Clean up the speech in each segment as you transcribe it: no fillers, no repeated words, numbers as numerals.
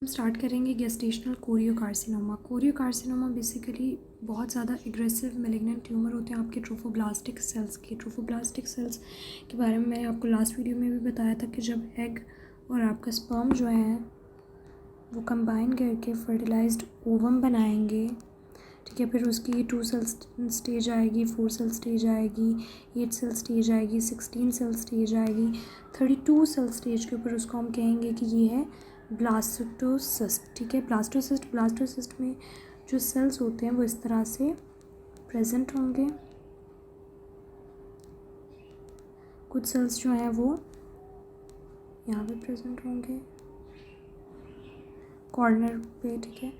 हम स्टार्ट करेंगे gestational choriocarcinoma. Choriocarcinoma basically बहुत ज़्यादा एग्रेसिव मैलिग्नेंट ट्यूमर होते हैं आपके ट्रोफोब्लास्टिक सेल्स के। ट्रोफोब्लास्टिक सेल्स के बारे में मैंने आपको लास्ट वीडियो में भी बताया था कि जब एग और आपका स्पर्म जो है वो कंबाइन करके फर्टिलाइज्ड ओवम बनाएंगे, ठीक है। फिर उसकी 2 सेल स्टेज आएगी, 4 सेल स्टेज आएगी, 8 सेल स्टेज आएगी, 16 सेल स्टेज आएगी, 32 सेल स्टेज के ऊपर उसको हम कहेंगे कि ये है ब्लास्टोसिस्ट, ठीक है। ब्लास्टोसिस्ट में जो सेल्स होते हैं वो इस तरह से प्रेजेंट होंगे। कुछ सेल्स जो हैं वो यहाँ पे प्रेजेंट होंगे कॉर्नर पे, ठीक है।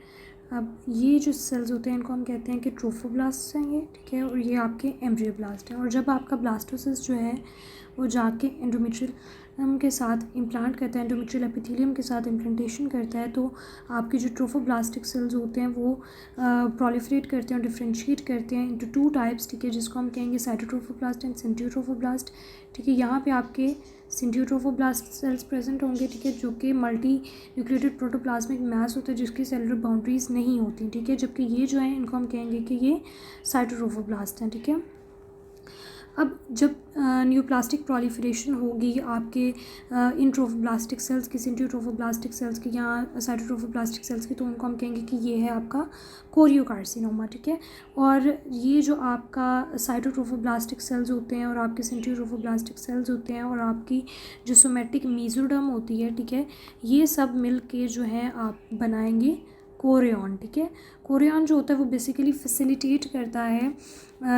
अब ये जो सेल्स होते हैं इनको हम कहते हैं कि ट्रोफोब्लास्ट हैं ये, ठीक है। और ये आपके एम्ब्रियोब्लास्ट हैं। और जब आपका ब्लास्टोसिस्ट जो है वो जाके एंडोमेट्रियम के साथ इम्प्लांट करता है, एंडोमेट्रियल एपिथेलियम के साथ इम्प्लांटेशन करता है, तो आपके जो ट्रोफोब्लास्टिक सेल्स होते हैं वो प्रोलिफरेट करते हैं और डिफ्रेंशिएट करते हैं इनटू 2 टाइप्स, ठीक है, जिसको हम कहेंगे साइटोट्रोफोब्लास्ट एंड सेंट्रियोट्रोफोब्लास्ट, ठीक है। यहाँ पे आपके सेंट्रियोट्रोफोब्लास्ट सेल्स प्रेजेंट होंगे, ठीक है, जो कि मल्टी न्यूक्लिएटेड प्रोटोप्लाज्मिक मैस होता है जिसकी सेलुलर बाउंड्रीज नहीं होती, ठीक है। जबकि ये जो है इनको हम कहेंगे कि ये साइटोट्रोफोब्लास्ट हैं, ठीक है। अब जब न्यूप्लास्टिक प्रोलिफरेशन होगी आपके इन ट्रोफोब्लास्टिक सेल्स की, सेंट्रियोट्रोफोब्लास्टिक सेल्स की या साइटोट्रोफोब्लास्टिक सेल्स की, तो उनको हम कहेंगे कि ये है आपका कोरियोकार्सिनोमा, ठीक है। और ये जो आपका साइटोट्रोफोब्लास्टिक सेल्स होते हैं और आपके सेंट्रियोट्रोफोब्लास्टिक सेल्स होते हैं और आपकी जो सोमेटिक मेसोडर्म होती है, ठीक है, ये सब मिल के जो है आप बनाएंगे कोरियन, ठीक है। कोरियन जो होता है वो बेसिकली फैसिलिटेट करता है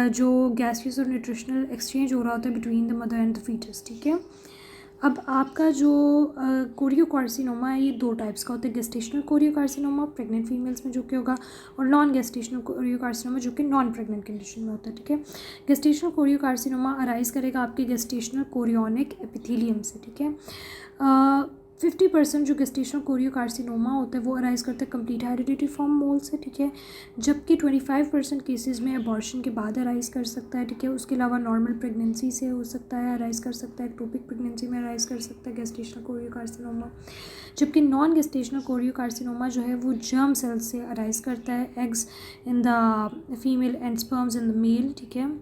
जो गैसियस और न्यूट्रिशनल एक्सचेंज हो रहा होता है between the mother and the foetus, ठीक है। अब आपका जो कोरियोकार्सिनोमा है ये 2 टाइप्स का होता है, गेस्टेशनल कोरियोकार्सिनोमा प्रेग्नेंट फीमेल्स में जो कि होगा, और नॉन गेस्टेशनल कोरियोकार्सिनोमा जो कि नॉन प्रेग्नेंट कंडीशन में होता है, ठीक है। गेस्टेशनल कोरियोकार्सिनोमा अराइज करेगा आपके गेस्टेशनल कोरियोनिक एपिथेलियम से, ठीक है। 50% जो गेस्टेशनल कोरियोकार्सिनोमा होता है वो अराइज करता है कंप्लीट हेरिडिटरी फॉर्म मोल से, ठीक है। जबकि 25% केसेस में अबॉर्शन के बाद अराइज कर सकता है, ठीक है। उसके अलावा नॉर्मल प्रेगनेंसी से हो सकता है, अराइज कर सकता है, एक्टोपिक प्रेगनेंसी में अराइज कर सकता है गेस्टेशनल कोरियोकार्सिनोमा। जबकि नॉन गेस्टेशनल कोरियोकार्सिनोमा जो है वो जर्म सेल्स से अराइज करता है, eggs in the female and sperms in the male, ठीक है,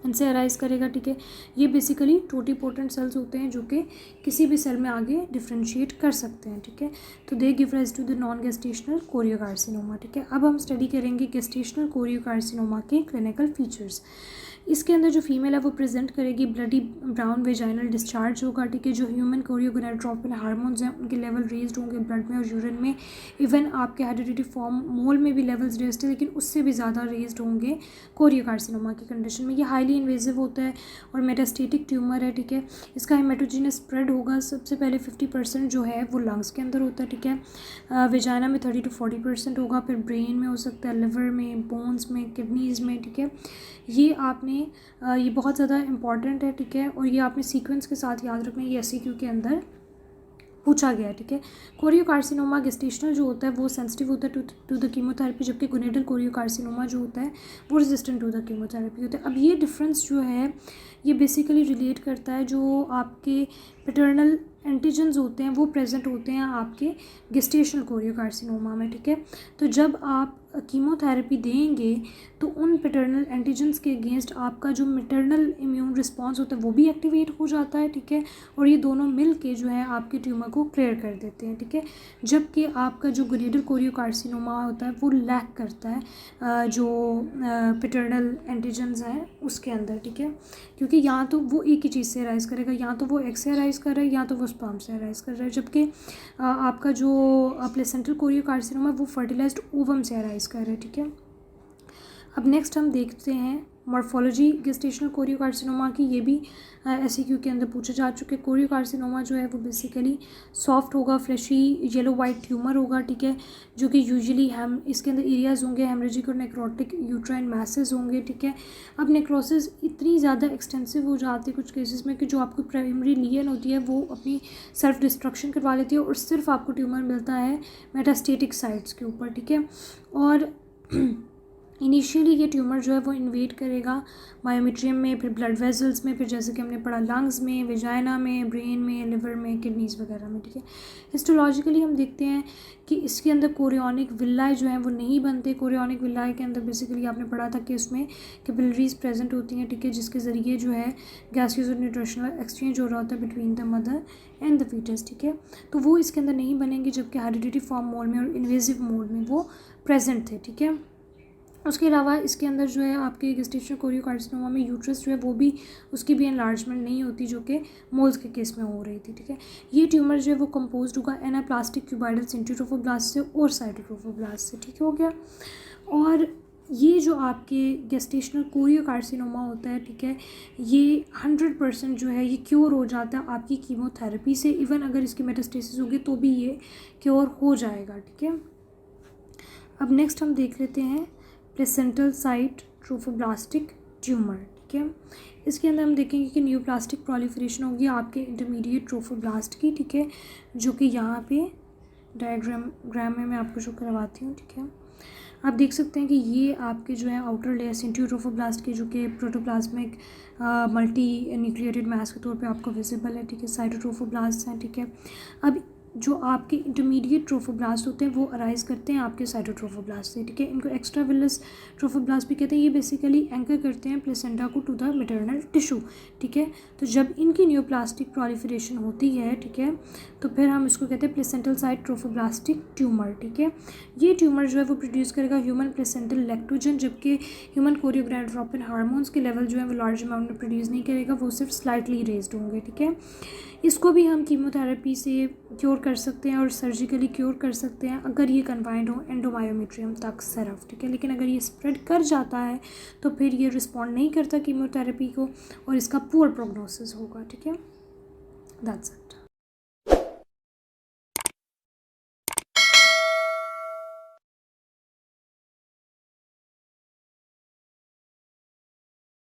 इनसे अराइज करेगा, ठीक है। ये बेसिकली टोटीपोटेंट सेल्स होते हैं जो कि किसी भी सेल में आगे डिफ्रेंशिएट कर सकते हैं, ठीक है। तो they give rise to the non gestational choriocarcinoma, ठीक है। अब हम स्टडी करेंगे गेस्टेशनल कोरियोकार्सिनोमा के क्लिनिकल फीचर्स। इसके अंदर जो फीमेल है वो प्रेजेंट करेगी ब्लडी ब्राउन वेजाइनल डिस्चार्ज होगा, ठीक है। जो ह्यूमन कोरियोगोनाडोट्रोपिन हार्मोन्स हैं उनके लेवल रेज्ड होंगे ब्लड में और यूरिन में, इवन आपके हेरिडिटरी फॉर्म मोल में भी लेवल्स रेज्ड है, लेकिन उससे भी ज़्यादा रेज्ड होंगे कोरियोकार्सिनोमा की कंडीशन में। ये हाईली इन्वेजिव होता है और मेटास्टेटिक ट्यूमर है, ठीक है। इसका हेमेटोजेनस स्प्रेड होगा सबसे पहले 50% जो है वो लंग्स के अंदर होता है, ठीक है। वेजाइना में 30 to 40% होगा, फिर ब्रेन में हो सकता है, लिवर में, बोन्स में, किडनीज़ में, ठीक है। ये आपने ये बहुत ज़्यादा इंपॉर्टेंट है, ठीक है। और ये आपने सीक्वेंस के साथ याद रखना है, ये एससीक्यू के अंदर पूछा गया है, ठीक है। कोरियोकार्सिनोमा गेस्टेशनल जो होता है वो सेंसिटिव होता है टू द कीमोथेरेपी, जबकि गोनेडल कोरियोकार्सिनोमा जो होता है वो रेजिस्टेंट टू द कीमोथेरेपी होता है। अब ये डिफरेंस जो है ये बेसिकली रिलेट करता है जो आपके पैटर्नल एंटीजन्स होते हैं वो प्रेजेंट होते हैं आपके गेस्टेशनल कोरियोकार्सिनोमा में, ठीक है। तो जब आप कीमोथेरेपी देंगे तो उन पैटर्नल एंटीजन्स के अगेंस्ट आपका जो मैटरनल इम्यून रिस्पॉन्स होता है वो भी एक्टिवेट हो जाता है, ठीक है। और ये दोनों मिल के जो है आपके ट्यूमर को क्लियर कर देते हैं, ठीक है। जबकि आपका जो गोनेडल कोरियोकार्सिनोमा होता है वो लैक करता है जो पैटर्नल एंटीजन्स हैं उसके अंदर, ठीक है। क्योंकि या तो वो एक ही चीज़ से अराइज करेगा, या तो वो एग से अराइज कर रहा है या तो वो स्पर्म से अराइज कर रहा है। जबकि आपका जो प्लेसेंटल कोरियोकार्सिनोमा वो फर्टिलाइज्ड ओवम से अराइज कर रहा है, ठीक है। अब नेक्स्ट हम देखते हैं मॉर्फोलॉजी गेस्टेशनल कोरियोकार्सिनोमा की। ये भी एससीक्यू के अंदर पूछा जा चुके। कोरियोकार्सिनोमा जो है वो बेसिकली सॉफ्ट होगा, फ्लैशी येलो वाइट ट्यूमर होगा, ठीक है, जो कि यूजुअली हम इसके अंदर एरियाज होंगे हेमरेजिक और नेक्रोटिक यूट्राइन मैसेज होंगे, ठीक है। अब नेक्रोसिस इतनी ज़्यादा एक्सटेंसिव हो जाती है कुछ केसेस में कि जो आपकी प्राइमरी लीजन होती है वो अपनी सेल्फ डिस्ट्रक्शन करवा लेती है और सिर्फ आपको ट्यूमर मिलता है मेटास्टेटिक साइट्स के ऊपर, ठीक है। और इनिशियली ये ट्यूमर जो है वो इन्वेड करेगा मायोमेट्रियम में, फिर ब्लड वेसल्स में, फिर जैसे कि हमने पढ़ा लंग्स में, वेजाइना में, ब्रेन में, लिवर में, किडनीज वगैरह में, ठीक है। हिस्टोलॉजिकली हम देखते हैं कि इसके अंदर कोरियोनिक विल्लाए जो हैं वो नहीं बनते। कोरियोनिक विल्लाए के अंदर बेसिकली आपने पढ़ा था कि उसमें कैपिलरीज प्रेजेंट होती हैं, ठीक है, जिसके ज़रिए जो है गैसियस और न्यूट्रिशनल एक्सचेंज हो रहा होता है between the mother and the foetus, ठीक है। तो वो इसके अंदर नहीं बनेंगे, जबकि हेरिडिटरी फॉर्म मोड में और इन्वेजिव मोड में वो प्रेजेंट थे, ठीक है। उसके अलावा इसके अंदर जो है आपके गेस्टेशनल कोरियोकार्सिनोमा में यूट्रस जो है वो भी, उसकी भी एनलार्जमेंट नहीं होती, जो कि मोल्स के केस में हो रही थी, ठीक है। ये ट्यूमर जो है वो कंपोज होगा एनाप्लास्टिक क्यूबाइडल सेंट्रोट्रोफोब्लास्ट से और साइटोट्रोफोब्लास्ट से, ठीक हो गया। और ये जो आपके गेस्टेशनल कोरियोकार्सिनोमा होता है, ठीक है, ये 100% जो है ये क्योर हो जाता है आपकी कीमोथेरेपी से। इवन अगर इसकी मेटास्टेसिस होगी तो भी ये क्योर हो जाएगा, ठीक है। अब नेक्स्ट हम देख लेते हैं प्लेसेंटल साइट ट्रोफोब्लास्टिक ट्यूमर, ठीक है। इसके अंदर हम देखेंगे कि न्यूप्लास्टिक प्रोलिफरेशन होगी आपके इंटरमीडिएट ट्रोफोब्लास्ट की, ठीक है, जो कि यहाँ पे डायग्राम में मैं आपको शो करवाती हूँ, ठीक है। आप देख सकते हैं कि ये आपके जो है आउटर लेयर सेंट्रोट्रोफोब्लास्ट की, जो कि प्रोटोप्लाज्मिक मल्टी न्यूक्लिएटेड मास के तौर पे आपको विजिबल है, ठीक है। साइटोट्रोफोब्लास्ट हैं, ठीक है। अब जो आपके इंटरमीडिएट ट्रोफोब्लास्ट होते हैं वो अराइज करते हैं आपके साइटोट्रोफोब्लास्ट से, ठीक है। इनको एक्स्ट्राविलस ट्रोफोब्लास्ट भी कहते हैं। ये बेसिकली एंकर करते हैं प्लेसेंटा को टू द मैटरनल टिश्यू, ठीक है। तो जब इनकी न्यूप्लास्टिक प्रोलिफरेशन होती है, ठीक है, तो फिर हम इसको कहते हैं प्लेसेंटल साइट ट्रोफोब्लास्टिक ट्यूमर, ठीक है। ये ट्यूमर जो है वो प्रोड्यूस करेगा ह्यूमन प्लेसेंटल लैक्टोजन, जबकि ह्यूमन कोरियोगोनाडोट्रोपिन हार्मोन्स के लेवल जो है वो लार्ज अमाउंट में प्रोड्यूस नहीं करेगा, वो सिर्फ स्लाइटली रेज्ड होंगे, ठीक है। इसको भी हम कीमोथेरेपी से क्योर कर सकते हैं और सर्जिकली क्योर कर सकते हैं अगर ये कन्फाइंड हो एंडोमायोमेट्रियम तक सिर्फ, ठीक है। लेकिन अगर ये स्प्रेड कर जाता है तो फिर ये रिस्पॉन्ड नहीं करता कीमोथेरेपी को और इसका पुअर प्रोग्नोसिस होगा, ठीक है। That's it.